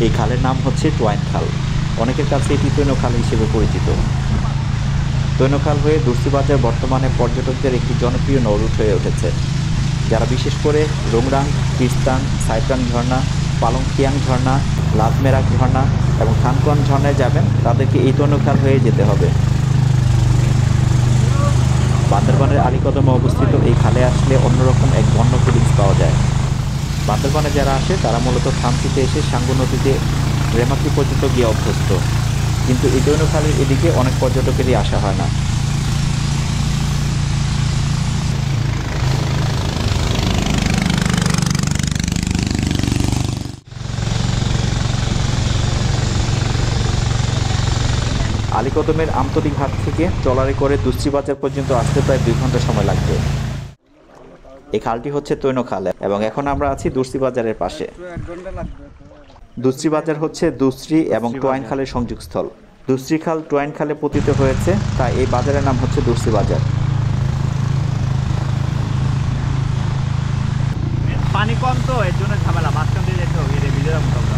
এই খালের নাম হচ্ছে টোয়াইন খাল। অনেকের কাছে এটি তৈন খাল হিসেবে পরিচিত। তৈন খাল হয়ে দুর্সিবাজার বর্তমানে পর্যটকদের একটি জনপ্রিয় নৌরুট হয়ে উঠেছে। যারা বিশেষ করে রোংরাং, তিস্তান, সাইপ্রাং ঝর্ণা, পালংখিয়াং ঝর্ণা, লাজমেরাক ঝর্ণা এবং থানকুয়ান ঝর্ণায় যাবেন তাদেরকে এই তৈন খাল হয়ে যেতে হবে। বান্দরবানের আলীকদমে অবস্থিত এই খালে আসলে অন্যরকম এক বন্য ফিলিংস পাওয়া যায়। বান্দরবানে যারা আসে তারা মূলত থানচিতে এসে সাঙ্গু নদীতে রেমাকি পর্যন্ত গিয়ে অভ্যস্ত, কিন্তু এই তৈন খালের এদিকে অনেক পর্যটকেরই আসা হয় না। আলীকদমের আমতলী ঘাট থেকে ট্রলারে করে দুশ্চিবাজার পর্যন্ত আসতে প্রায় 2 ঘন্টা সময় লাগবে। এই খালটি হচ্ছে তৈন খাল এবং এখন আমরা আছি দুশ্চিবাজারের পাশে। দুশ্চিবাজার হচ্ছে দুশ্রী এবং টোয়াইন খালের সংযোগস্থল। দুশ্রী খাল টোয়াইন খালে পতিত হয়েছে, তাই এই বাজারের নাম হচ্ছে দুশ্চিবাজার। পানি কম তো এর জন্য ঝামেলা, মাঝখান দিয়ে যেতে হবে, ভিজে যাবো আমরা।